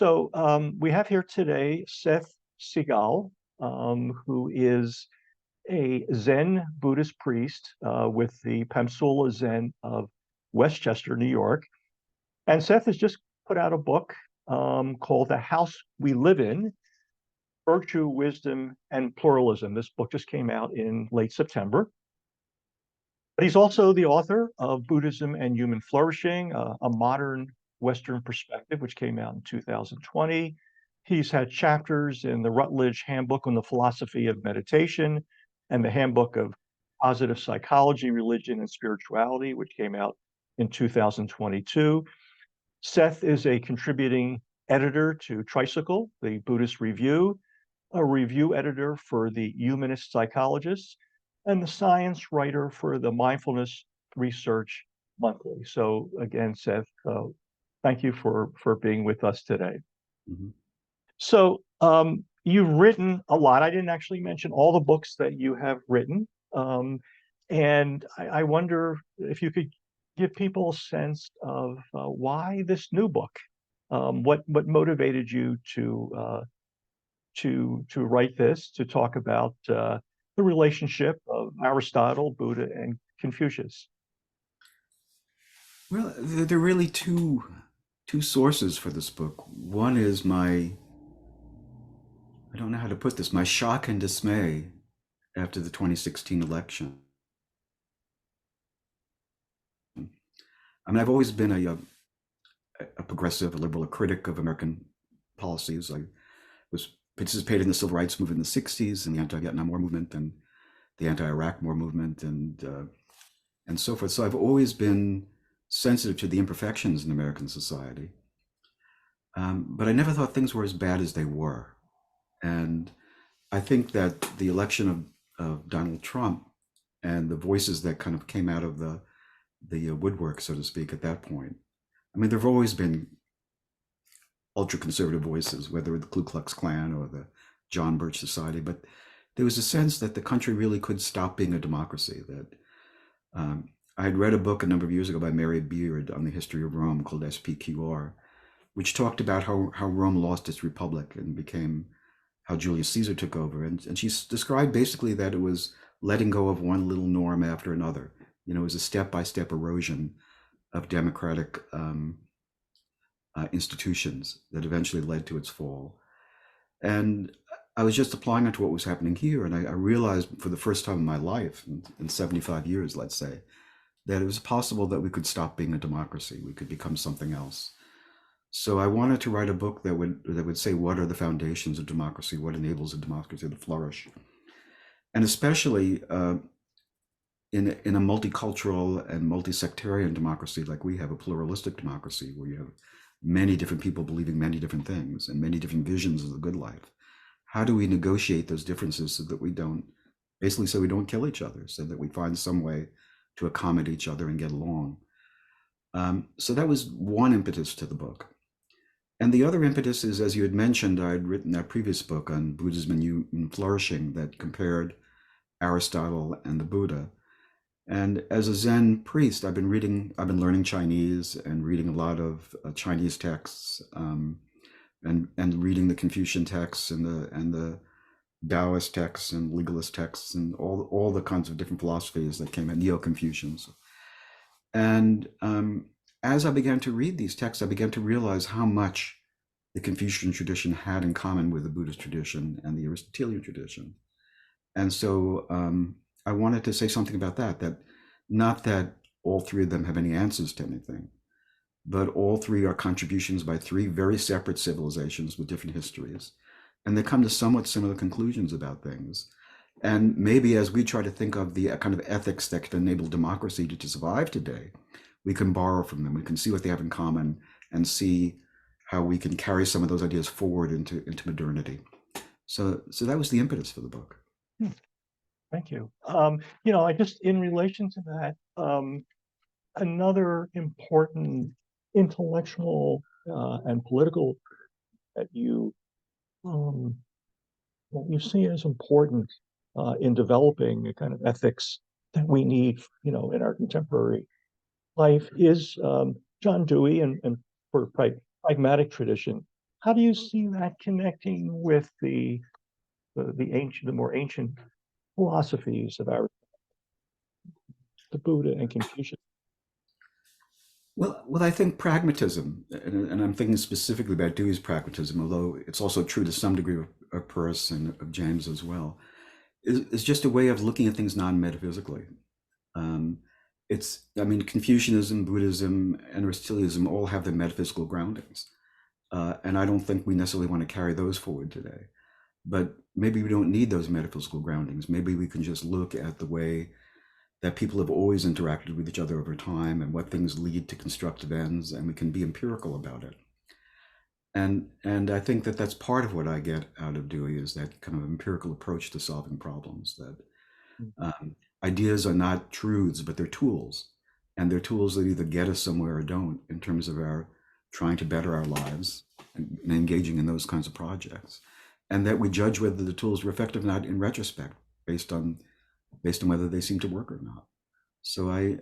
We have here today Seth Segall, who is a Zen Buddhist priest with the Pamsula Zen of Westchester, New York. And Seth has just put out a book called The House We Live In: Virtue, Wisdom, and Pluralism. This book just came out in late September. But he's also the author of Buddhism and Human Flourishing, a modern Western perspective, which came out in 2020. He's had chapters in the Routledge Handbook on the Philosophy of Meditation and the Handbook of Positive Psychology, Religion, and Spirituality, which came out in 2022. Seth is a contributing editor to Tricycle, the Buddhist Review, a review editor for the Humanist Psychologists, and the science writer for the Mindfulness Research Monthly. So again, Seth, thank you for being with us today. Mm-hmm. So you've written a lot. I didn't actually mention all the books that you have written. And I wonder if you could give people a sense of why this new book. What motivated you to write this, to talk about the relationship of Aristotle, Buddha, and Confucius? Well, there are really two sources for this book. One is I don't know how to put this, my shock and dismay after the 2016 election. I mean, I've always been a progressive, a liberal, a critic of American policies. I participated in the civil rights movement in the 60s and the anti-Vietnam War movement and the anti-Iraq War movement and so forth. So I've always been sensitive to the imperfections in American society. But I never thought things were as bad as they were. And I think that the election of Donald Trump and the voices that kind of came out of the woodwork, so to speak, at that point. I mean, there have always been ultra-conservative voices, whether the Ku Klux Klan or the John Birch Society, but there was a sense that the country really could stop being a democracy. That I had read a book a number of years ago by Mary Beard on the history of Rome called SPQR, which talked about how Rome lost its republic and became how Julius Caesar took over. And she described basically that it was letting go of one little norm after another. You know, it was a step-by-step erosion of democratic institutions that eventually led to its fall. And I was just applying it to what was happening here. And I realized for the first time in my life, in 75 years, let's say, that it was possible that we could stop being a democracy. We could become something else. So I wanted to write a book that would say, what are the foundations of democracy? What enables a democracy to flourish? And especially in a multicultural and multi-sectarian democracy like we have, a pluralistic democracy where you have many different people believing many different things and many different visions of the good life. How do we negotiate those differences so that we don't kill each other, so that we find some way to accommodate each other and get along? So that was one impetus to the book. And the other impetus is, as you had mentioned, I had written that previous book on Buddhism and Human Flourishing that compared Aristotle and the Buddha. And as a Zen priest, I've been learning Chinese and reading a lot of Chinese texts, and reading the Confucian texts and the Taoist texts and legalist texts and all the kinds of different philosophies that came in, Neo-Confucians. And as I began to read these texts, I began to realize how much the Confucian tradition had in common with the Buddhist tradition and the Aristotelian tradition. And so I wanted to say something about that not that all three of them have any answers to anything, but all three are contributions by three very separate civilizations with different histories. And they come to somewhat similar conclusions about things. And maybe as we try to think of the kind of ethics that can enable democracy to survive today, we can borrow from them. We can see what they have in common and see how we can carry some of those ideas forward into modernity. So that was the impetus for the book. Thank you. I just, in relation to that, another important intellectual and political that you see as important in developing a kind of ethics that we need, in our contemporary life is John Dewey and for pragmatic tradition. how do you see that connecting with the more ancient philosophies of the Buddha and Confucius? Well, I think pragmatism, and I'm thinking specifically about Dewey's pragmatism, although it's also true to some degree of Peirce and of James as well, is just a way of looking at things non-metaphysically. Um, I mean, Confucianism, Buddhism, and Aristotelianism all have their metaphysical groundings. And I don't think we necessarily want to carry those forward today. But maybe we don't need those metaphysical groundings. Maybe we can just look at the way that people have always interacted with each other over time and what things lead to constructive ends, and we can be empirical about it. And I think that that's part of what I get out of Dewey is that kind of empirical approach to solving problems. That ideas are not truths, but they're tools, and they're tools that either get us somewhere or don't in terms of our trying to better our lives and engaging in those kinds of projects, and that we judge whether the tools were effective or not in retrospect based on whether they seem to work or not. So I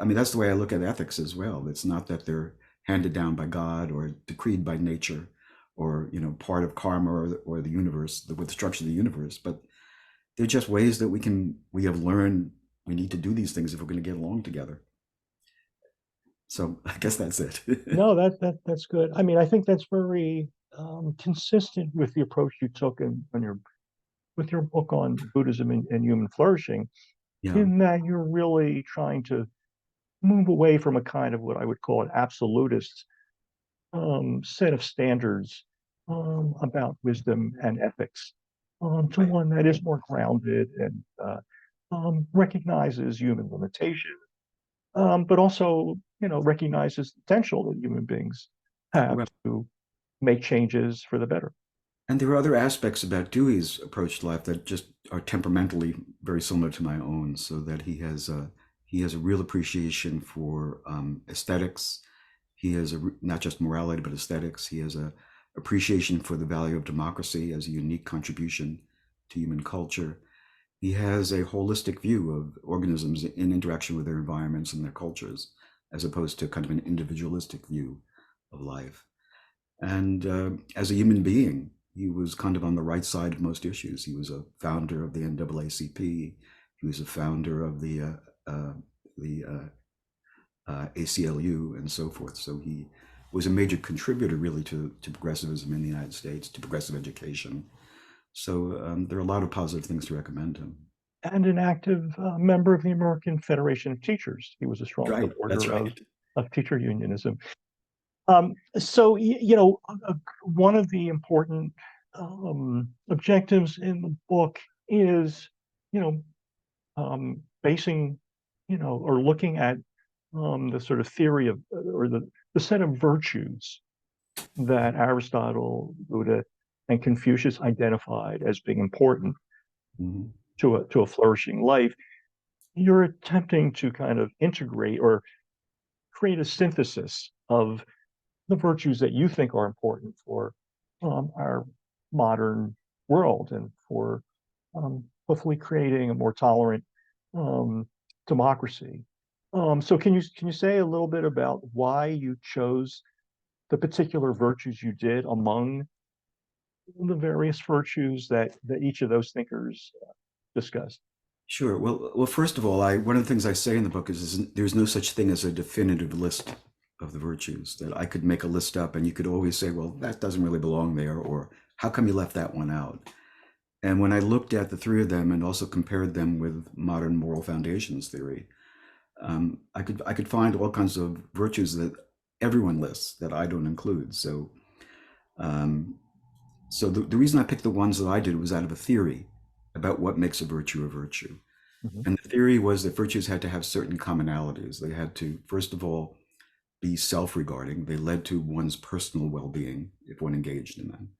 mean that's the way I look at ethics as well. It's not that they're handed down by God or decreed by nature, or part of karma or the universe, with the structure of the universe, but they're just ways that we have learned we need to do these things if we're going to get along together. So I guess that's it. No, that's good. I mean, I think that's very consistent with the approach you took with your book on Buddhism and human flourishing, Yeah, in that you're really trying to move away from a kind of what I would call an absolutist set of standards about wisdom and ethics, to right. one that is more grounded and recognizes human limitation, but also, recognizes the potential that human beings have Well, to make changes for the better. and there are other aspects about Dewey's approach to life that just are temperamentally very similar to my own. So that he has a real appreciation for aesthetics. He has not just morality but aesthetics. He has a appreciation for the value of democracy as a unique contribution to human culture. He has a holistic view of organisms in interaction with their environments and their cultures, as opposed to kind of an individualistic view of life. And as a human being, he was kind of on the right side of most issues. He was a founder of the NAACP. He was a founder of the ACLU and so forth. So he was a major contributor, really, to progressivism in the United States, to progressive education. So there are a lot of positive things to recommend him. And an active member of the American Federation of Teachers. He was a strong Right. That's supporter right. of teacher unionism. So, one of the important objectives in the book is, basing, or looking at the sort of theory of, or the set of virtues that Aristotle, Buddha, and Confucius identified as being important Mhm. to a flourishing life. You're attempting to kind of integrate or create a synthesis of the virtues that you think are important for our modern world, and for hopefully creating a more tolerant um, democracy. So can you say a little bit about why you chose the particular virtues you did among the various virtues that each of those thinkers discussed? Sure. Well, first of all, I one of the things I say in the book is there's no such thing as a definitive list of the virtues. That I could make a list up, and you could always say, "Well, that doesn't really belong there," or "How come you left that one out?" And when I looked at the three of them and also compared them with modern moral foundations theory, I could find all kinds of virtues that everyone lists that I don't include. Um, so the reason I picked the ones that I did was out of a theory about what makes a virtue a virtue. Mhm. And the theory was that virtues had to have certain commonalities. They had to, first of all, be self-regarding. They led to one's personal well-being if one engaged in them.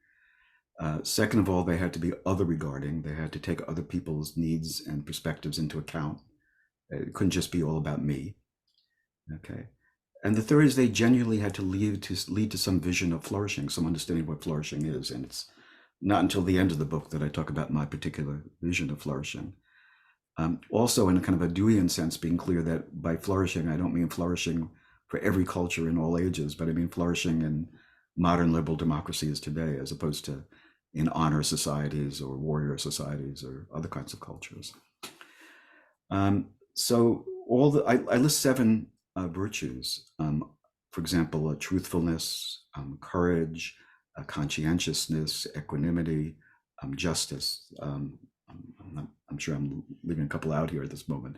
Second of all, they had to be other-regarding. They had to take other people's needs and perspectives into account. It couldn't just be all about me. Okay. And the third is they genuinely had to lead to some vision of flourishing, some understanding of what flourishing is. And it's not until the end of the book that I talk about my particular vision of flourishing. Also, in a kind of a Deweyan sense, being clear that by flourishing, I don't mean flourishing for every culture in all ages, but I mean flourishing in modern liberal democracy is today, as opposed to in honor societies or warrior societies or other kinds of cultures. So I list seven virtues. For example, truthfulness, courage, conscientiousness, equanimity, justice. I'm sure I'm leaving a couple out here at this moment,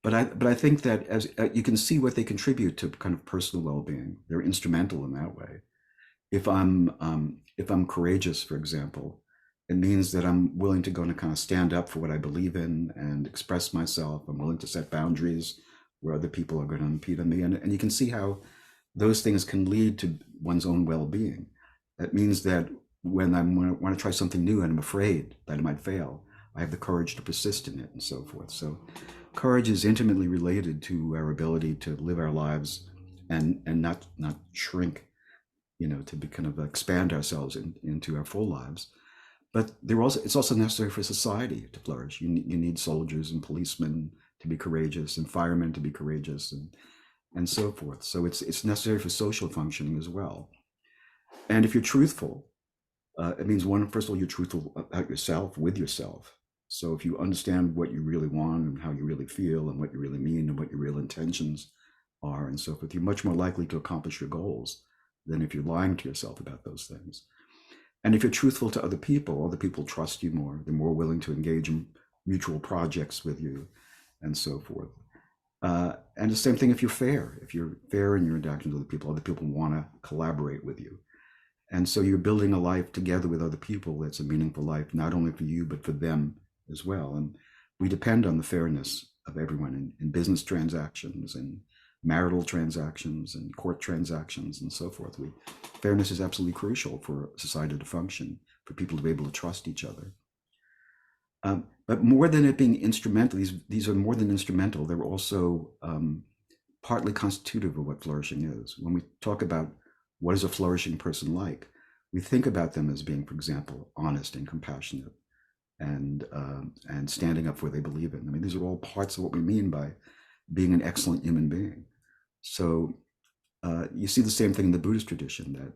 but I think that as you can see what they contribute to kind of personal well-being, they're instrumental in that way. If I'm courageous, for example, it means that I'm willing to go and kind of stand up for what I believe in and express myself. I'm willing to set boundaries where other people are going to impede on me, and you can see how those things can lead to one's own well-being. That means that when I want to try something new and I'm afraid that it might fail, I have the courage to persist in it and so forth. So courage is intimately related to our ability to live our lives and not shrink, to be kind of expand ourselves into our full lives. But it's also necessary for society to flourish. You need soldiers and policemen to be courageous, and firemen to be courageous, and so forth. So it's necessary for social functioning as well. And if you're truthful, it means first of all, you're truthful about yourself, with yourself. So if you understand what you really want and how you really feel and what you really mean and what your real intentions are and so forth, you're much more likely to accomplish your goals than if you're lying to yourself about those things. And if you're truthful to other people trust you more. They're more willing to engage in mutual projects with you and so forth. And the same thing if you're fair. If you're fair in your interactions with other people want to collaborate with you. And so you're building a life together with other people that's a meaningful life, not only for you, but for them as well. And we depend on the fairness of everyone in business transactions and marital transactions and court transactions and so forth. Fairness is absolutely crucial for society to function, for people to be able to trust each other. But more than it being instrumental, these are more than instrumental. They're also partly constitutive of what flourishing is. When we talk about what is a flourishing person like, we think about them as being, for example, honest and compassionate and standing up for what they believe in. I mean, these are all parts of what we mean by being an excellent human being. So you see the same thing in the Buddhist tradition that,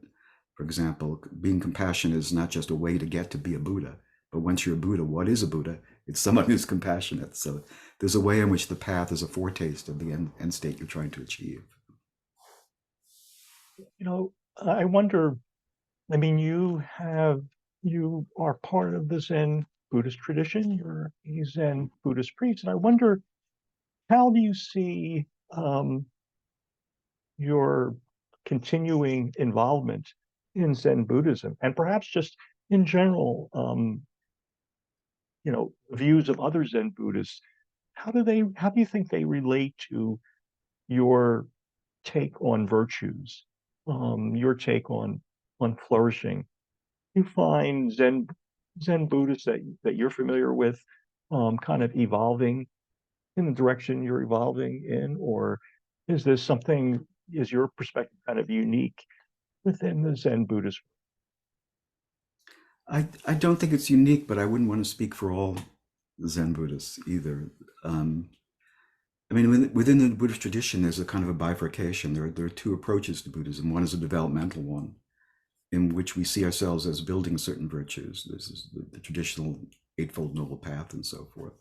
for example, being compassionate is not just a way to get to be a Buddha, but once you're a Buddha, what is a Buddha? It's someone who's compassionate. So there's a way in which the path is a foretaste of the end state you're trying to achieve. I wonder, I mean, you are part of the Zen Buddhist tradition. You're a Zen Buddhist priest. And I wonder, how do you see your continuing involvement in Zen Buddhism and perhaps just in general, views of other Zen Buddhists? How do you think they relate to your take on virtues, your take on flourishing? You find Zen Buddhists that you're familiar with kind of evolving in the direction you're evolving in, or is your perspective kind of unique within the Zen Buddhist? I don't think it's unique, but I wouldn't want to speak for all Zen Buddhists either. I mean, within the Buddhist tradition, there's a kind of a bifurcation. There are two approaches to Buddhism. One is a developmental one, in which we see ourselves as building certain virtues. This is the traditional Eightfold Noble Path and so forth.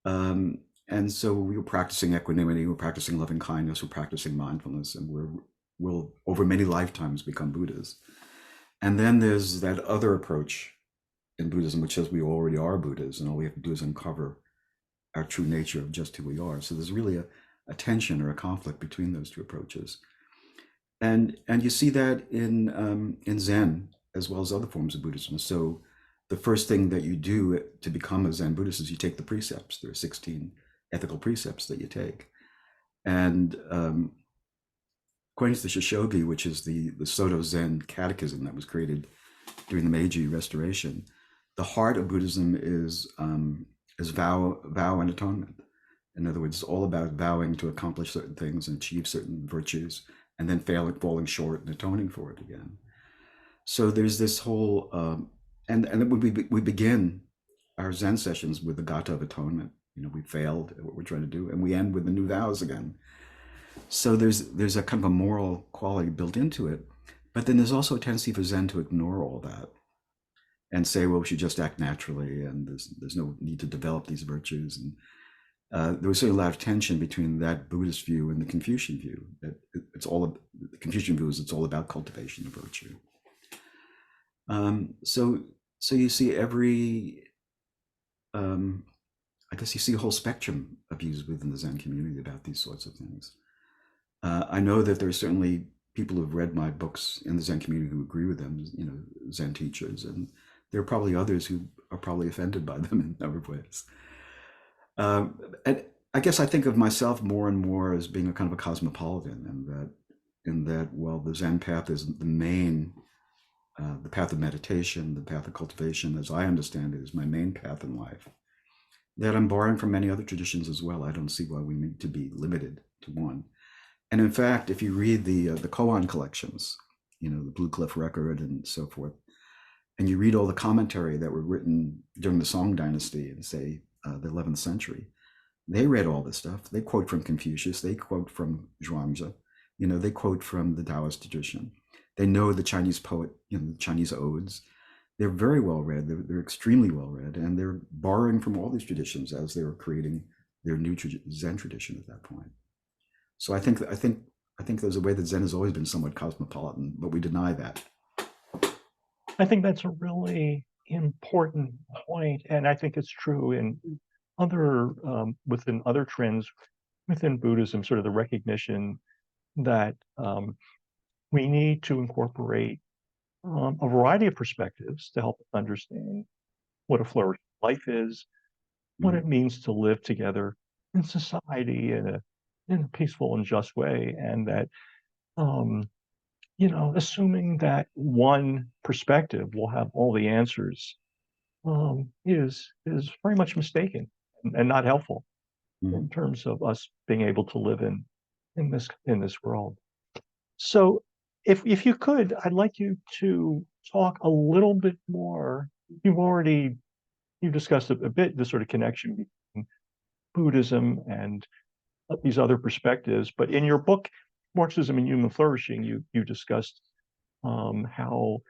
And so we were practicing equanimity, we're practicing loving kindness, we're practicing mindfulness, and we'll over many lifetimes become Buddhas. And then there's that other approach in Buddhism, which says we already are Buddhas, and all we have to do is uncover our true nature of just who we are. So there's really a tension or a conflict between those two approaches. And you see that in Zen as well as other forms of Buddhism. So the first thing that you do to become a Zen Buddhist is you take the precepts. There are 16 ethical precepts that you take. And according to the Shishogi, which is the Soto Zen catechism that was created during the Meiji Restoration, the heart of Buddhism is vow and atonement. In other words, it's all about vowing to accomplish certain things and achieve certain virtues, and then falling short and atoning for it again. So there's this whole, and then we begin our Zen sessions with the Gata of atonement. We failed at what we're trying to do, and we end with the new vows again. So there's a kind of a moral quality built into it, But then there's also a tendency for Zen to ignore all that and say, well, we should just act naturally, and there's no need to develop these virtues. And there was certainly a lot of tension between that Buddhist view and the Confucian view. That it's all the Confucian view is it's all about cultivation of virtue. So you see um, I guess you see a whole spectrum of views within the Zen community about these sorts of things. I know that there are certainly people who've read my books in the Zen community who agree with them, Zen teachers, and there are probably others who are probably offended by them in a number of ways. And I guess I think of myself more and more as being a kind of a cosmopolitan, and that while the Zen path is the path of meditation, the path of cultivation, as I understand it, is my main path in life, that I'm borrowing from many other traditions as well. I don't see why we need to be limited to one. And in fact, if you read the koan collections, the Blue Cliff Record and so forth, and you read all the commentary that were written during the Song Dynasty in, say, the 11th century, they read all this stuff. They quote from Confucius. They quote from Zhuangzi. They quote from the Taoist tradition. They know the Chinese poet, the Chinese odes. They're very well read. They're extremely well read, and they're borrowing from all these traditions as they were creating their new Zen tradition at that point. So I think there's a way that Zen has always been somewhat cosmopolitan, but we deny that. I think that's a really important point, and I think it's true in other within other trends within Buddhism. Sort of the recognition that we need to incorporate a variety of perspectives to help us understand what a flourishing life is, what it means to live together in society in a peaceful and just way, and that assuming that one perspective will have all the answers is very much mistaken and not helpful in terms of us being able to live in this world. So, if you could, I'd like you to talk a little bit more. You've discussed a bit the sort of connection between Buddhism and these other perspectives, but in your book, Marxism and Human Flourishing, you discussed how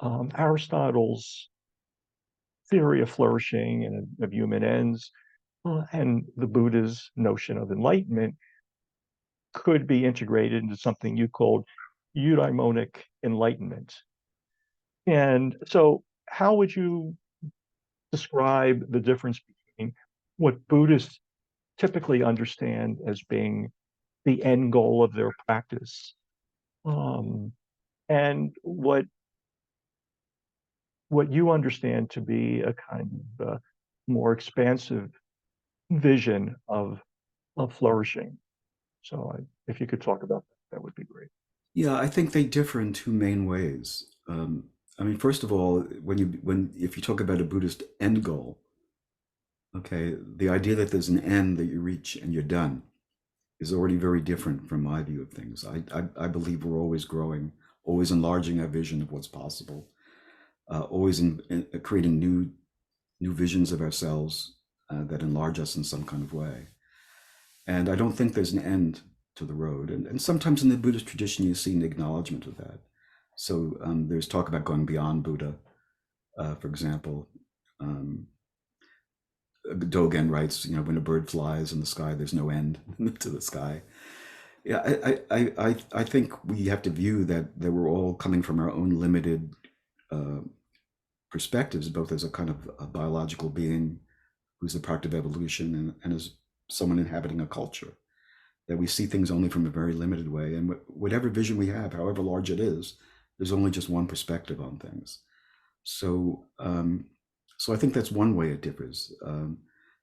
Aristotle's theory of flourishing and of human ends and the Buddha's notion of enlightenment could be integrated into something you called eudaimonic enlightenment. And so, how would you describe the difference between what Buddhists typically understand as being the end goal of their practice, and what you understand to be a kind of more expansive vision of flourishing? So, if you could talk about that, that would be great. Yeah, I think they differ in two main ways. I mean, first of all, if you talk about a Buddhist end goal, okay, the idea that there's an end that you reach and you're done is already very different from my view of things. I believe we're always growing, always enlarging our vision of what's possible, always in creating new visions of ourselves that enlarge us in some kind of way. And I don't think there's an end to the road. And sometimes in the Buddhist tradition, you see an acknowledgement of that. So there's talk about going beyond Buddha, for example. Dogen writes, when a bird flies in the sky, there's no end to the sky. Yeah, I think we have to view that we're all coming from our own limited perspectives, both as a kind of a biological being who's the product of evolution and as someone inhabiting a culture, that we see things only from a very limited way. And whatever vision we have, however large it is, there's only just one perspective on things. So, so I think that's one way it differs.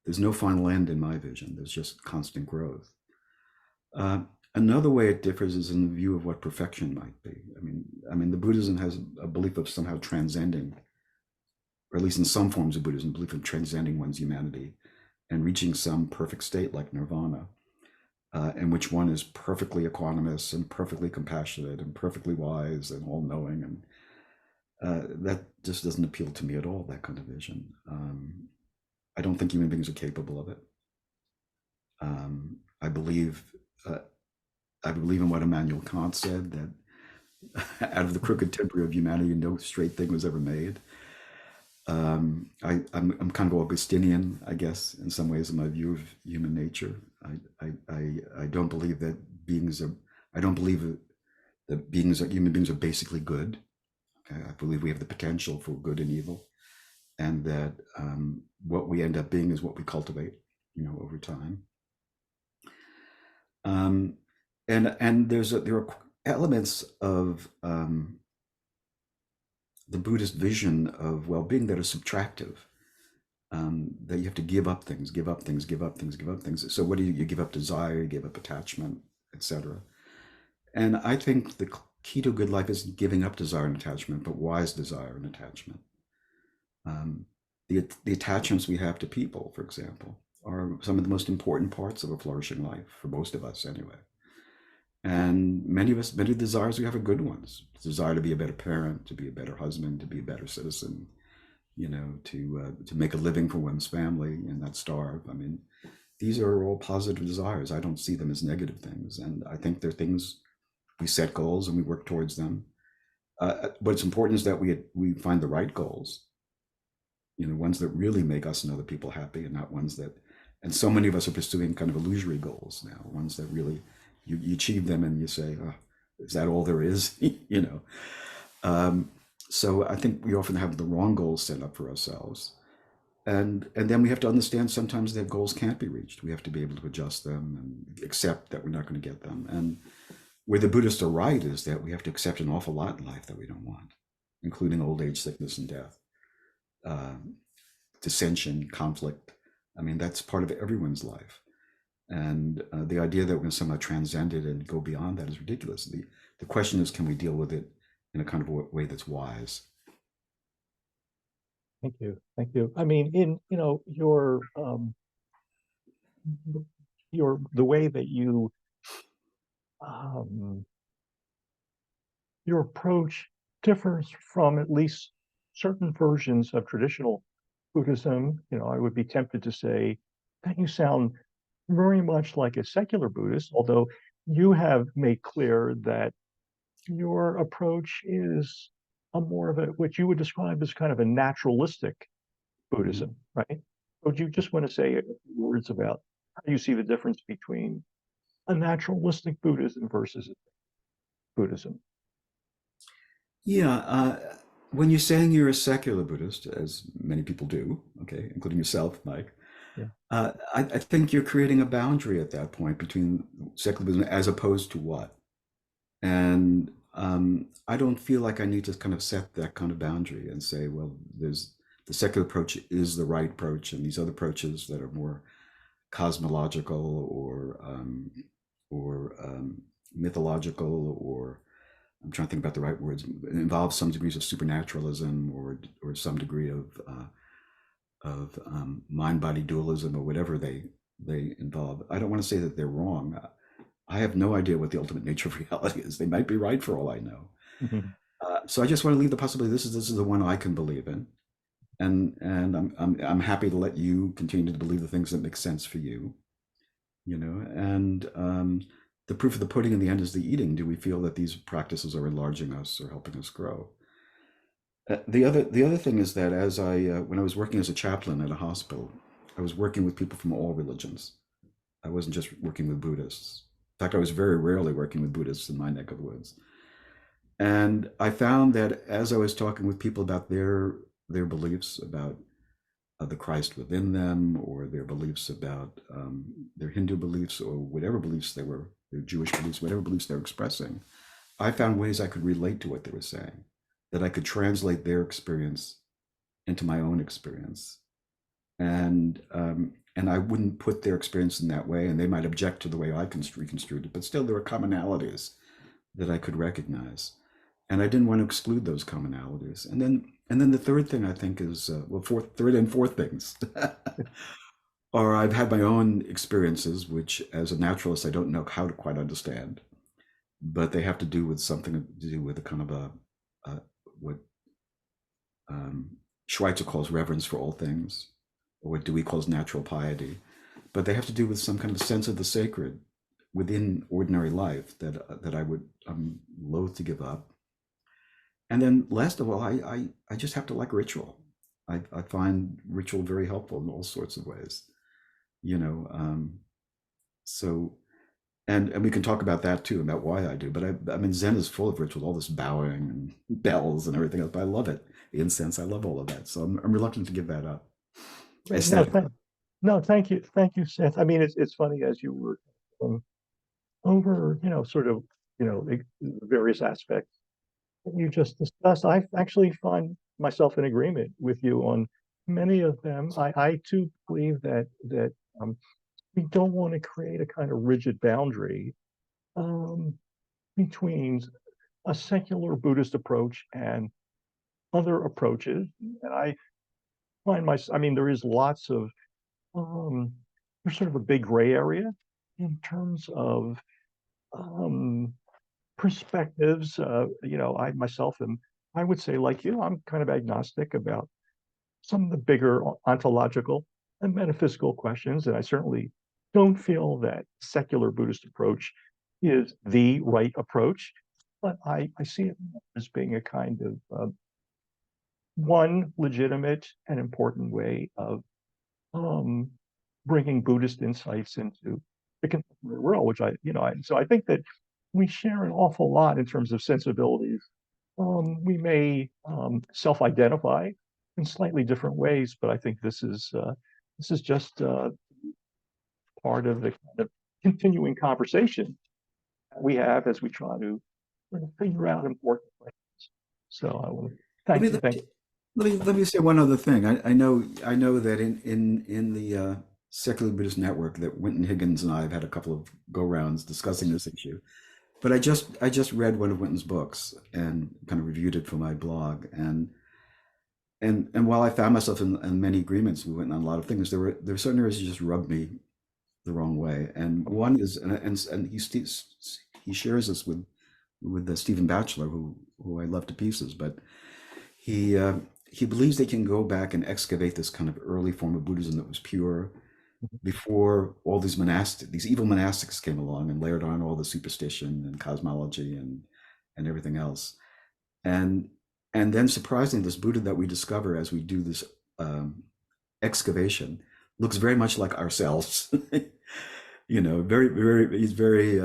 There's no final end in my vision. There's just constant growth. Another way it differs is in the view of what perfection might be. I mean, the Buddhism has a belief of somehow transcending, or at least in some forms of Buddhism, belief of transcending one's humanity and reaching some perfect state like nirvana, in which one is perfectly equanimous and perfectly compassionate and perfectly wise and all-knowing. And that just doesn't appeal to me at all, that kind of vision. I don't think human beings are capable of it. I believe in what Immanuel Kant said, that out of the crooked temper of humanity, no straight thing was ever made. I'm kind of Augustinian, I guess, in some ways in my view of human nature. I don't believe that beings are. I don't believe that human beings are basically good. Okay? I believe we have the potential for good and evil, and that what we end up being is what we cultivate, over time. Um, and there are elements of the Buddhist vision of well-being that are subtractive. That you have to give up things, give up things, give up things, give up things. So what do you give up? Desire, you give up attachment, etc. And I think the key to a good life isn't giving up desire and attachment, but wise desire and attachment. Um, the attachments we have to people, for example, are some of the most important parts of a flourishing life for most of us, anyway. And many of the desires we have are good ones. Desire to be a better parent, to be a better husband, to be a better citizen, to make a living for one's family and not starve. I mean, these are all positive desires. I don't see them as negative things, and I think they're things we set goals and we work towards them. What's important is that we find the right goals, ones that really make us and other people happy, and not ones that. And so many of us are pursuing kind of illusory goals now, ones that really you achieve them and you say, oh, is that all there is? Um, so I think we often have the wrong goals set up for ourselves. And then we have to understand sometimes that goals can't be reached. We have to be able to adjust them and accept that we're not going to get them. And where the Buddhists are right is that we have to accept an awful lot in life that we don't want, including old age, sickness, and death, dissension, conflict. I mean, that's part of everyone's life. And the idea that we're going to somehow transcend it and go beyond that is ridiculous. The question is, can we deal with it in a kind of a way that's wise? Thank you. Thank you. I mean, in, the way that um, your approach differs from at least certain versions of traditional Buddhism. I would be tempted to say that you sound very much like a secular Buddhist, although you have made clear that your approach is a more of a what you would describe as kind of a naturalistic Mhm. Buddhism, right? So do you just want to say a few words about how you see the difference between a naturalistic Buddhism versus Buddhism? Yeah, when you're saying you're a secular Buddhist, as many people do, okay, including yourself, Mike, Yeah. I think you're creating a boundary at that point between secular Buddhism as opposed to what? And I don't feel like I need to kind of set that kind of boundary and say, well, there's the secular approach is the right approach, and these other approaches that are more cosmological or mythological, or I'm trying to think about the right words. It involves some degrees of supernaturalism or some degree of mind-body dualism or whatever they involve. I don't want to say that they're wrong. I have no idea what the ultimate nature of reality is. They might be right for all I know. Mhm. So I just want to leave the possibility. This is the one I can believe in, and I'm happy to let you continue to believe the things that make sense for you. And the proof of the pudding in the end is the eating. Do we feel that these practices are enlarging us or helping us grow? The other thing is that as when I was working as a chaplain at a hospital, I was working with people from all religions. I wasn't just working with Buddhists. In fact, I was very rarely working with Buddhists in my neck of the woods. And I found that as I was talking with people about their beliefs about the Christ within them, or their beliefs about their Hindu beliefs, or whatever beliefs they were, their Jewish beliefs, whatever beliefs they were expressing, I found ways I could relate to what they were saying, that I could translate their experience into my own experience, and I wouldn't put their experience in that way, and they might object to the way I reconstrued it, but still there were commonalities that I could recognize, and I didn't want to exclude those commonalities. And then the third thing I think is third and fourth things. Or I've had my own experiences, which as a naturalist I don't know how to quite understand, but they have to do with something to do with a kind of what Schweitzer calls reverence for all things, or what Dewey calls natural piety. But they have to do with some kind of sense of the sacred within ordinary life that I'm loath to give up. And then last of all, I just have to like ritual. I find ritual very helpful in all sorts of ways, you know. So and we can talk about that too, about why I do. But I mean, Zen is full of ritual, all this bowing and bells and everything else. But I love it. The incense, I love all of that. So I'm reluctant to give that up Right. No, aesthetically. no, thank you, Seth. I mean, it's funny as you were over, sort of, various aspects that you just discussed. I actually find myself in agreement with you on many of them. I too believe that we don't want to create a kind of rigid boundary um, between a secular Buddhist approach and other approaches. And I mean, there is lots of um, there's sort of a big gray area in terms of um, perspectives. I myself am, I would say, like you, I'm kind of agnostic about some of the bigger ontological and metaphysical questions. And I certainly don't feel that secular Buddhist approach is the right approach, but I see it as being a kind of one legitimate and important way of um, bringing Buddhist insights into the contemporary world, which so I think that we share an awful lot in terms of sensibilities. We may self-identify in slightly different ways, but I think this is just part of the kind of continuing conversation that we have as we try to sort of figure out important questions. So I want to Let me let thank me let me say one other thing. I know that in the secular Buddhist network that Winton Higgins and I have had a couple of go rounds discussing this issue. But I just read one of Winton's books and kind of reviewed it for my blog. And while I found myself in many agreements with Winton on a lot of things, there were certain areas that just rubbed me the wrong way. And one is and he shares this with Stephen Batchelor, who I love to pieces, but he uh, he believes they can go back and excavate this kind of early form of Buddhism that was pure before all these evil monastics came along and layered on all the superstition and cosmology and everything else. And and then surprisingly, this Buddha that we discover as we do this um, excavation looks very much like ourselves. He's very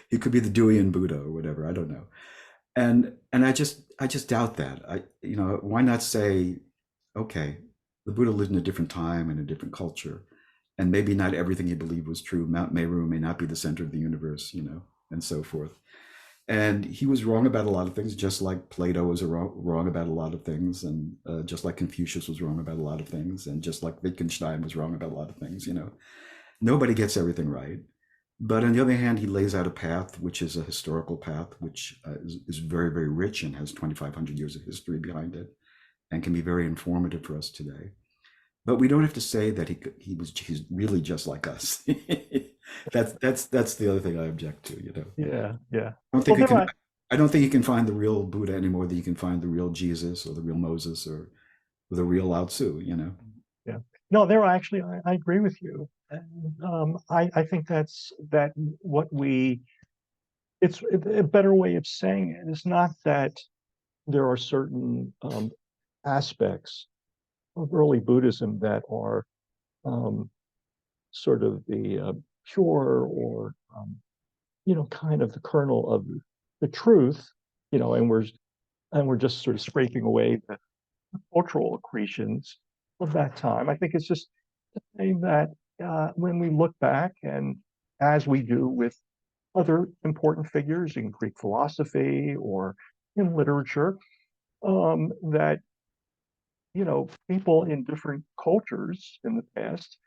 he could be the Deweyan Buddha or whatever, I don't know. And I just doubt that. Why not say, okay, the Buddha lived in a different time and a different culture, and maybe not everything he believed was true. Mount Meru may not be the center of the universe, and so forth. And he was wrong about a lot of things, just like Plato was wrong about a lot of things, and just like Confucius was wrong about a lot of things, and just like Wittgenstein was wrong about a lot of things. Nobody gets everything right. But on the other hand, he lays out a path, which is a historical path, which is very, very rich and has 2,500 years of history behind it, and can be very informative for us today. But we don't have to say that he's really just like us. That's the other thing I object to. yeah, yeah. I don't think Well, you there can. are I don't think you can find the real Buddha anymore than you can find the real Jesus or the real Moses or the real Lao Tzu. Yeah. No, there are actually, I agree with you. And I think that what it's a better way of saying it is not that there are certain aspects of early Buddhism that are um, sort of the pure or, kind of the kernel of the truth, and we're just sort of scraping away the cultural accretions of that time. I think it's just saying that when we look back, and as we do with other important figures in Greek philosophy or in literature, that people in different cultures in the past,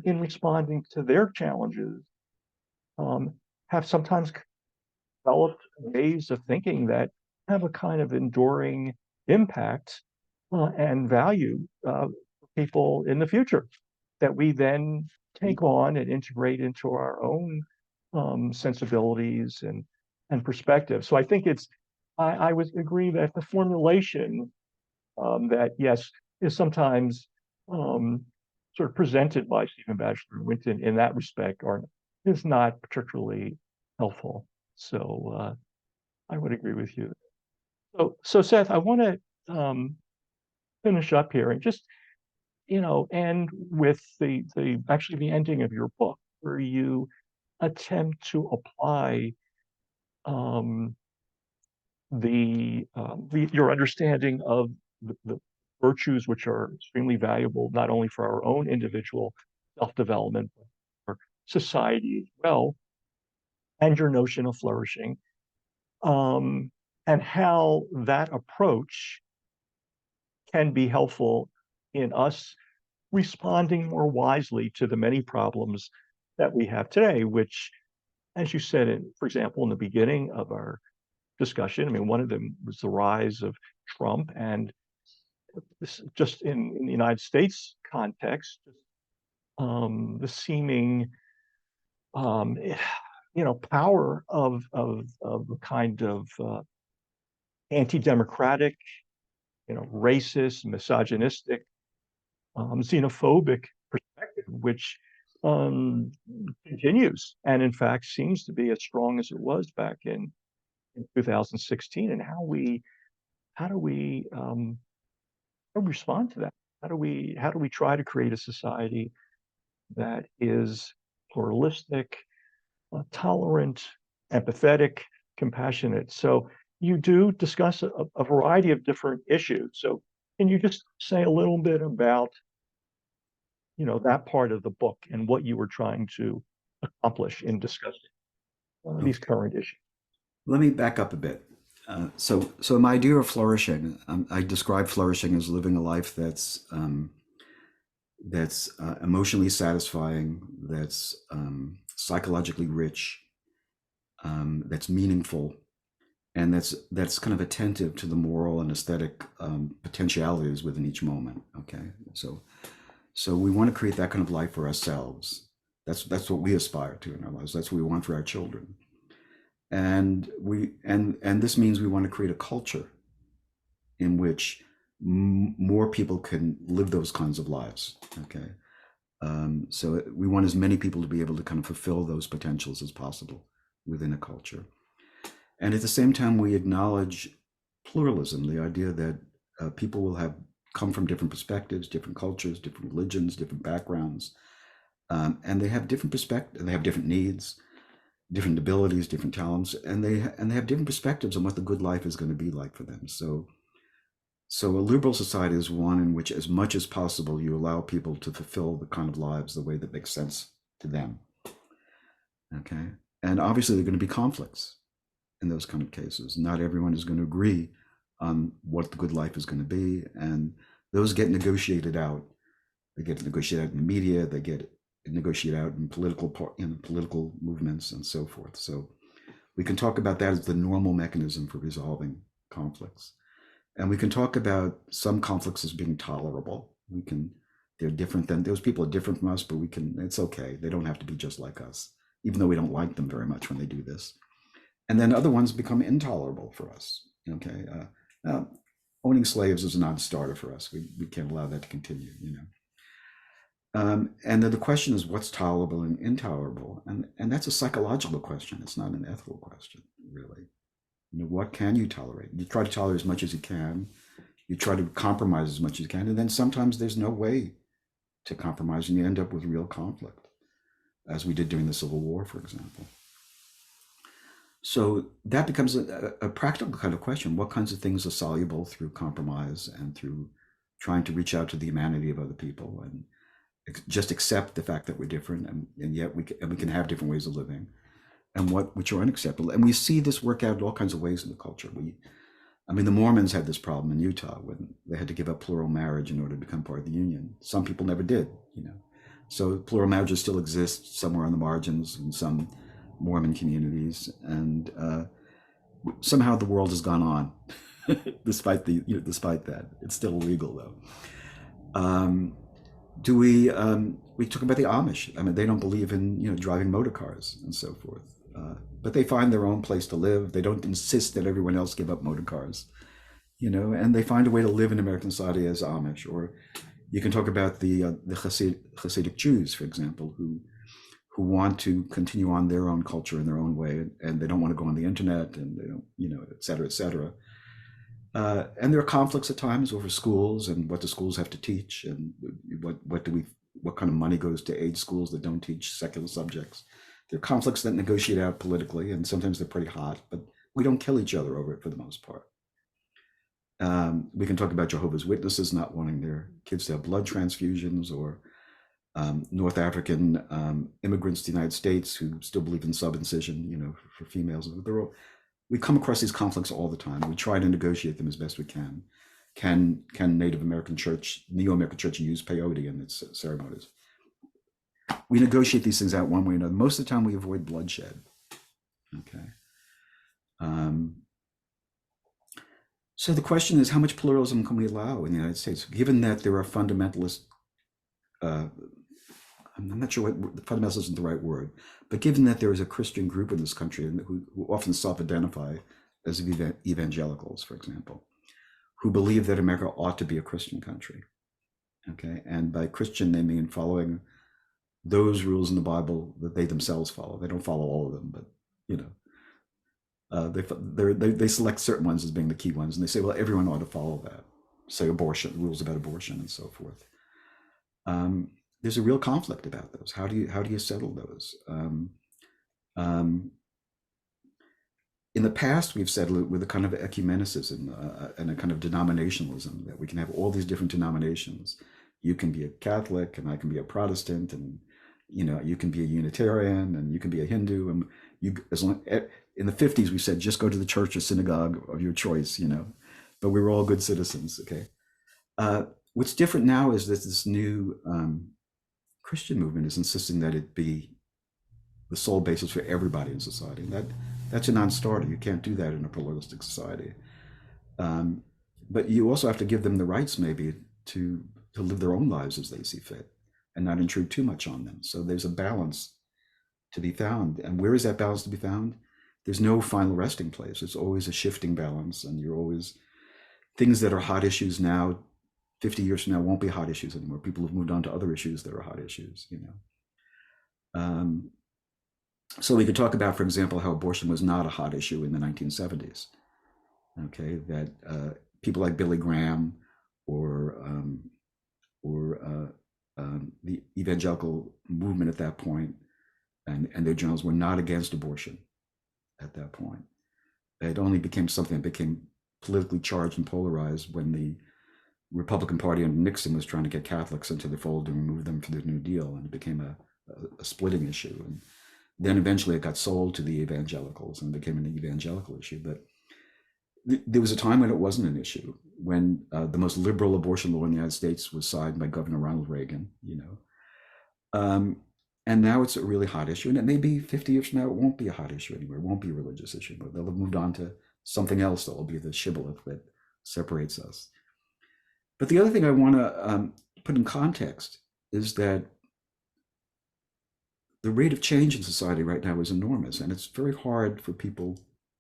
in responding to their challenges, um, have sometimes developed ways of thinking that have a kind of enduring impact and value for people in the future that we then take on and integrate into our own sensibilities and perspectives. So I think I would agree that the formulation that, yes, is sometimes um, sort of presented by Stephen Batchelor and Winton in that respect is not particularly helpful. So I would agree with you. So Seth, I want to finish up here and just, end with the actually the ending of your book, where you attempt to apply um, your understanding of the virtues which are extremely valuable, not only for our own individual self-development, but for society as well, and your notion of flourishing, um, and how that approach can be helpful in us responding more wisely to the many problems that we have today, which, as you said, for example, in the beginning of our discussion, I mean, one of them was the rise of Trump, and this just in the United States context, the seeming, um, power of a kind of anti-democratic, racist, misogynistic, xenophobic perspective, which um, continues and in fact seems to be as strong as it was back in 2016. And how do we how do we respond to that? How do we try to create a society that is pluralistic, tolerant, empathetic, compassionate? So you do discuss a variety of different issues. So can you just say a little bit about that part of the book and what you were trying to accomplish in discussing these Okay. current issues? Let me back up a bit. So my idea of flourishing, I describe flourishing as living a life that's emotionally satisfying, that's psychologically rich, that's meaningful, and that's kind of attentive to the moral and aesthetic potentialities within each moment. Okay, so we want to create that kind of life for ourselves. That's what we aspire to in our lives. That's what we want for our children, and this means we want to create a culture in which more people can live those kinds of lives. Okay, so we want as many people to be able to kind of fulfill those potentials as possible within a culture. And at the same time, we acknowledge pluralism, the idea that people will have come from different perspectives, different cultures, different religions, different backgrounds, and they have different perspectives. They have different needs, different abilities, different talents, and they have different perspectives on what the good life is going to be like for them. So a liberal society is one in which, as much as possible, you allow people to fulfill the kind of lives the way that makes sense to them. Okay, and obviously there are going to be conflicts in those kind of cases. Not everyone is going to agree on what the good life is going to be, and those get negotiated out. They get negotiated out in the media. They get negotiated out in political movements and so forth. So we can talk about that as the normal mechanism for resolving conflicts, and we can talk about some conflicts as being tolerable. They're different than those people are different from us, but we can. It's okay. They don't have to be just like us, even though we don't like them very much when they do this. And then other ones become intolerable for us. Okay, owning slaves is a non-starter for us. We can't allow that to continue. And then the question is, what's tolerable and intolerable, and that's a psychological question. It's not an ethical question, really. What can you tolerate? You try to tolerate as much as you can. You try to compromise as much as you can, and then sometimes there's no way to compromise, and you end up with real conflict, as we did during the Civil War, for example. So that becomes a practical kind of question. What kinds of things are soluble through compromise and through trying to reach out to the humanity of other people and just accept the fact that we're different, and yet we can have different ways of living, and which are unacceptable. And we see this work out in all kinds of ways in the culture. I mean, the Mormons had this problem in Utah when they had to give up plural marriage in order to become part of the union. Some people never did. So plural marriages still exist somewhere on the margins in some Mormon communities, and somehow the world has gone on, despite that. It's still illegal though. Do we talk about the Amish? I mean, they don't believe in driving motor cars and so forth, but they find their own place to live. They don't insist that everyone else give up motor cars, and they find a way to live in American society as Amish. Or you can talk about the Hasidic Jews, for example, who want to continue on their own culture in their own way, and they don't want to go on the internet, and they don't, et cetera, et cetera. And there are conflicts at times over schools and what the schools have to teach, and what kind of money goes to aid schools that don't teach secular subjects. There are conflicts that negotiate out politically, and sometimes they're pretty hot, but we don't kill each other over it for the most part. We can talk about Jehovah's Witnesses not wanting their kids to have blood transfusions, or North African immigrants to the United States who still believe in sub-incision, for females. We come across these conflicts all the time. We try to negotiate them as best we can. Can Native American Church, Neo-American Church, use peyote in its ceremonies? We negotiate these things out one way or another. Most of the time, we avoid bloodshed. Okay. So the question is, how much pluralism can we allow in the United States, given that there are fundamentalist, I'm not sure what fundamentalist isn't the right word, but given that there is a Christian group in this country who often self-identify as evangelicals, for example, who believe that America ought to be a Christian country. Okay, and by Christian they mean following those rules in the Bible that they themselves follow. They don't follow all of them, but they select certain ones as being the key ones, and they say, well, everyone ought to follow that. Say abortion, rules about abortion, and so forth. There's a real conflict about those. How do you settle those? In the past, we've settled it with a kind of ecumenicism and a kind of denominationalism, that we can have all these different denominations. You can be a Catholic, and I can be a Protestant, and you can be a Unitarian, and you can be a Hindu, and in the 50s we said just go to the church or synagogue of your choice, but we were all good citizens. Okay. What's different now is that this new Christian movement is insisting that it be the sole basis for everybody in society. And that's a non-starter. You can't do that in a pluralistic society. But you also have to give them the rights, maybe, to live their own lives as they see fit, and not intrude too much on them. So there's a balance to be found. And where is that balance to be found? There's no final resting place. It's always a shifting balance, and you're always, things that are hot issues now, 50 years from now, won't be hot issues anymore. People have moved on to other issues that are hot issues, So we could talk about, for example, how abortion was not a hot issue in the 1970s. Okay, that people like Billy Graham or the evangelical movement at that point and their journals were not against abortion at that point. It only became something that became politically charged and polarized when the Republican Party under Nixon was trying to get Catholics into the fold and remove them from the New Deal, and it became a splitting issue. And then eventually it got sold to the evangelicals and became an evangelical issue. But there was a time when it wasn't an issue, when the most liberal abortion law in the United States was signed by Governor Ronald Reagan, and now it's a really hot issue. And it may be 50 years from now, it won't be a hot issue anymore. It won't be a religious issue, but they'll have moved on to something else that will be the shibboleth that separates us. But the other thing I want to put in context is that the rate of change in society right now is enormous, and it's very hard for people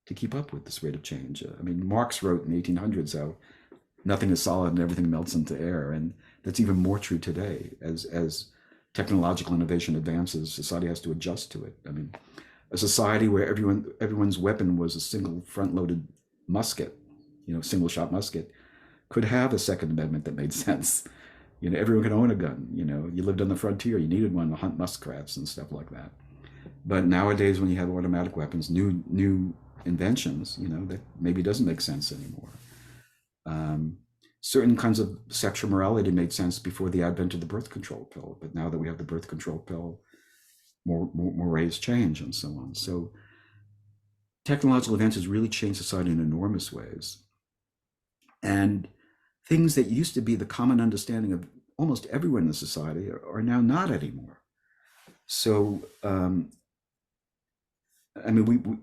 to keep up with this rate of change. I mean, Marx wrote in the 1800s how nothing is solid and everything melts into air, and that's even more true today. As technological innovation advances, society has to adjust to it. I mean, a society where everyone's weapon was a single front-loaded musket, single-shot musket, could have a Second Amendment that made sense. Everyone could own a gun. You lived on the frontier, you needed one to hunt muskrats and stuff like that. But nowadays, when you have automatic weapons, new inventions, that maybe doesn't make sense anymore. Certain kinds of sexual morality made sense before the advent of the birth control pill, but now that we have the birth control pill, mores change and so on. So technological advances really changed society in enormous ways. And things that used to be the common understanding of almost everyone in the society are now not anymore. So,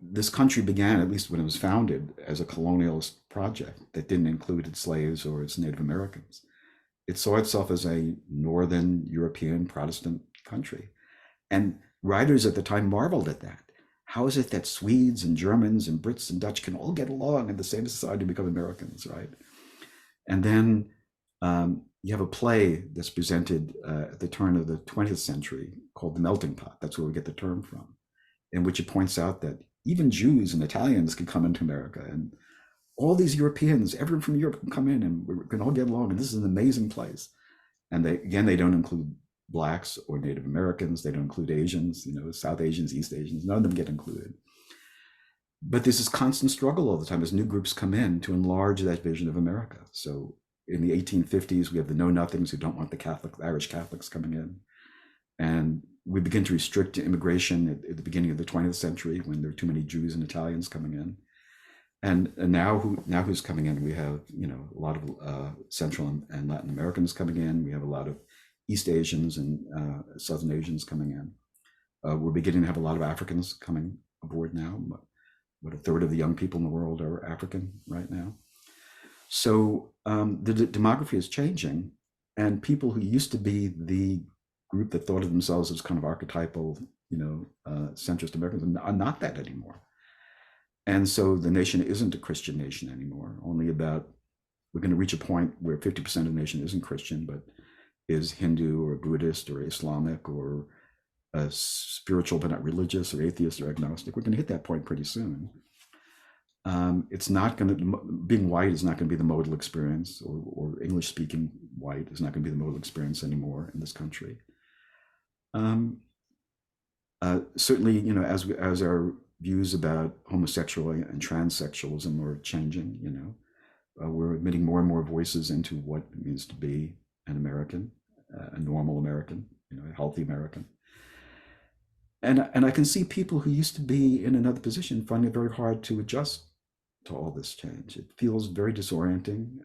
this country began, at least when it was founded, as a colonialist project that didn't include its slaves or its Native Americans. It saw itself as a Northern European Protestant country. And writers at the time marveled at that. How is it that Swedes and Germans and Brits and Dutch can all get along in the same society and become Americans, right? And then you have a play that's presented at the turn of the 20th century called The Melting Pot. That's where we get the term from, in which it points out that even Jews and Italians can come into America, and all these Europeans, everyone from Europe can come in and we can all get along, and this is an amazing place. And they, again, they don't include blacks or Native Americans. They don't include Asians, South Asians, East Asians. None of them get included. But there's this constant struggle all the time as new groups come in to enlarge that vision of America. So in the 1850s, we have the Know Nothings who don't want the Irish Catholics coming in. And we begin to restrict immigration at the beginning of the 20th century when there are too many Jews and Italians coming in. And now who's coming in? We have a lot of Central and Latin Americans coming in. We have a lot of East Asians and Southern Asians coming in. We're beginning to have a lot of Africans coming aboard now. What, a third of the young people in the world are African right now. So the demography is changing, and people who used to be the group that thought of themselves as kind of archetypal, centrist Americans are not that anymore. And so the nation isn't a Christian nation anymore. We're going to reach a point where 50% of the nation isn't Christian, but is Hindu or Buddhist or Islamic or spiritual but not religious or atheist or agnostic. We're going to hit that point pretty soon. It's not going to, being white is not going to be the modal experience, or English speaking white is not going to be the modal experience anymore in this country. Certainly, as our views about homosexuality and transsexualism are changing, we're admitting more and more voices into what it means to be an American, a normal American, a healthy American. And I can see people who used to be in another position finding it very hard to adjust to all this change. It feels very disorienting.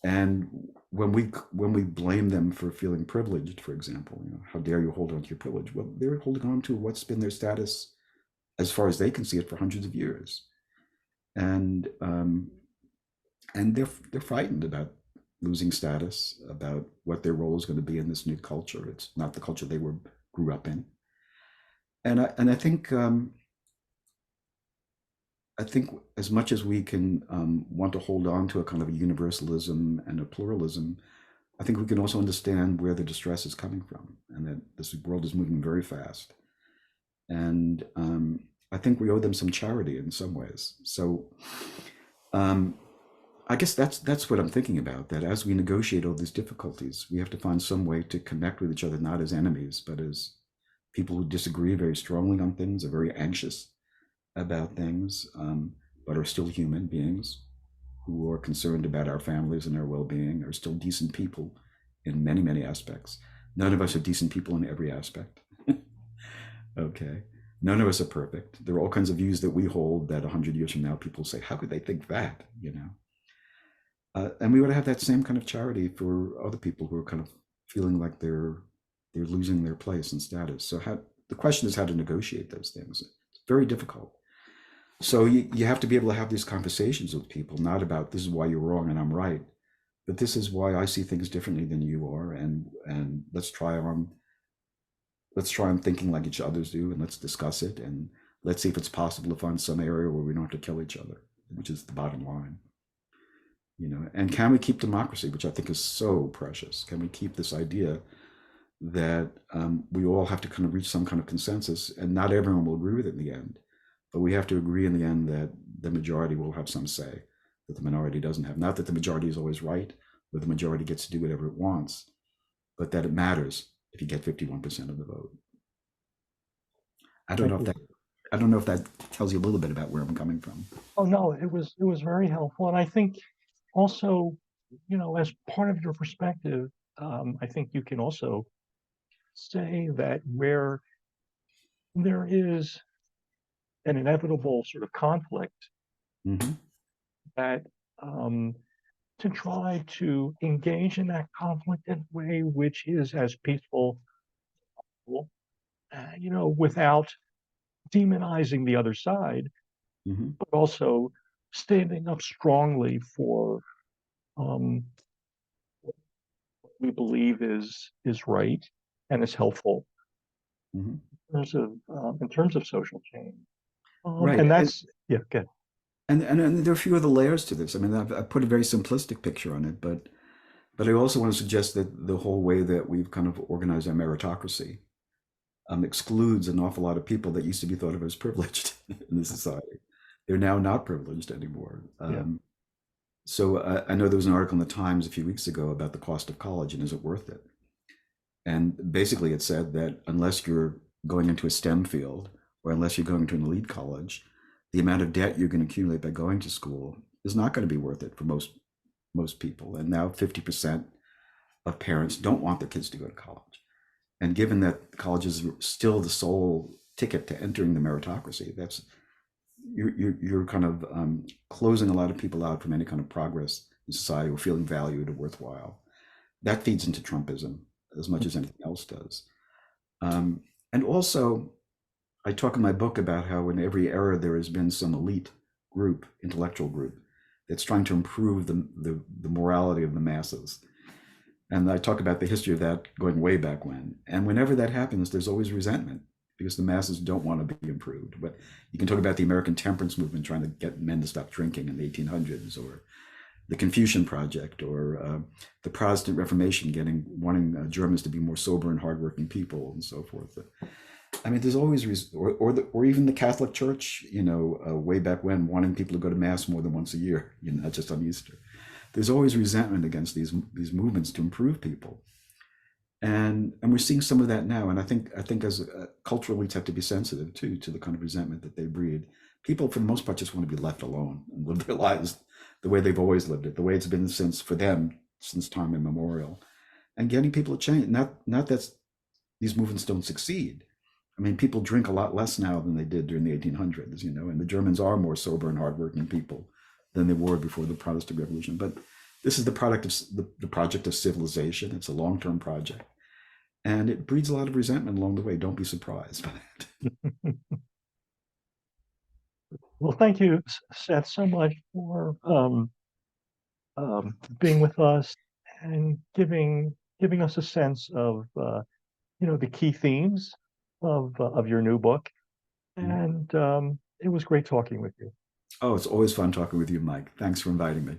And when we blame them for feeling privileged, for example, how dare you hold on to your privilege? Well, they're holding on to what's been their status as far as they can see it for hundreds of years. And they're frightened about losing status, about what their role is going to be in this new culture. It's not the culture they grew up in. And I think as much as we can want to hold on to a kind of a universalism and a pluralism, I think we can also understand where the distress is coming from, and that this world is moving very fast. And I think we owe them some charity in some ways. So I guess that's what I'm thinking about, that as we negotiate all these difficulties, we have to find some way to connect with each other, not as enemies, but as people who disagree very strongly on things, are very anxious about things, but are still human beings who are concerned about our families and our well-being, are still decent people in many, many aspects. None of us are decent people in every aspect. Okay. None of us are perfect. There are all kinds of views that we hold that 100 years from now, people say, how could they think that, and we ought to have that same kind of charity for other people who are kind of feeling like they're losing their place and status. So the question is how to negotiate those things. It's very difficult. So you have to be able to have these conversations with people, not about this is why you're wrong and I'm right, but this is why I see things differently than you are, and let's try on thinking like each others do, and let's discuss it, and let's see if it's possible to find some area where we don't have to kill each other, which is the bottom line. And can we keep democracy, which I think is so precious? Can we keep this idea that we all have to kind of reach some kind of consensus, and not everyone will agree with it in the end, but we have to agree in the end that the majority will have some say that the minority doesn't have. Not that the majority is always right, or the majority gets to do whatever it wants, but that it matters if you get 51% of the vote. I don't know if that tells you a little bit about where I'm coming from. Oh no, it was very helpful, and I think also, as part of your perspective, I think you can also say that where there is an inevitable sort of conflict, Mm-hmm. that to try to engage in that conflict in a way which is as peaceful, without demonizing the other side, Mm-hmm. but also standing up strongly for what we believe is right and is helpful Mm-hmm. in terms of social change. Right. And that's yeah, good. And there are a few other layers to this. I mean, I've put a very simplistic picture on it, but I also want to suggest that the whole way that we've kind of organized our meritocracy excludes an awful lot of people that used to be thought of as privileged in the society. They're now not privileged anymore. Yeah. So I know there was an article in the Times a few weeks ago about the cost of college and is it worth it? And basically, it said that unless you're going into a STEM field or unless you're going to an elite college, the amount of debt you're going to accumulate by going to school is not going to be worth it for most people. And now 50% of parents don't want their kids to go to college. And given that college is still the sole ticket to entering the meritocracy, that's you're kind of closing a lot of people out from any kind of progress in society or feeling valued or worthwhile. That feeds into Trumpism as much as anything else does. And also, I talk in my book about how in every era there has been some elite group, intellectual group, that's trying to improve the morality of the masses. And I talk about the history of that going way back when. And whenever that happens, there's always resentment because the masses don't want to be improved. But you can talk about the American temperance movement trying to get men to stop drinking in the 1800s, or the Confucian Project, or the Protestant Reformation wanting Germans to be more sober and hardworking people, and so forth. I mean, there's always or even the Catholic Church, way back when, wanting people to go to mass more than once a year, not just on Easter. There's always resentment against these movements to improve people, and we're seeing some of that now. And I think as cultural elites have to be sensitive too to the kind of resentment that they breed. People, for the most part, just want to be left alone and live their lives the way they've always lived it, the way it's been for them since time immemorial, and getting people to change. Not that these movements don't succeed. I mean, people drink a lot less now than they did during the 1800s, and the Germans are more sober and hardworking people than they were before the Protestant Revolution. But this is the product of the project of civilization. It's a long-term project, and it breeds a lot of resentment along the way. Don't be surprised by that. Well, thank you, Seth, so much for being with us and giving us a sense of the key themes of your new book. And it was great talking with you. Oh, it's always fun talking with you, Mike. Thanks for inviting me.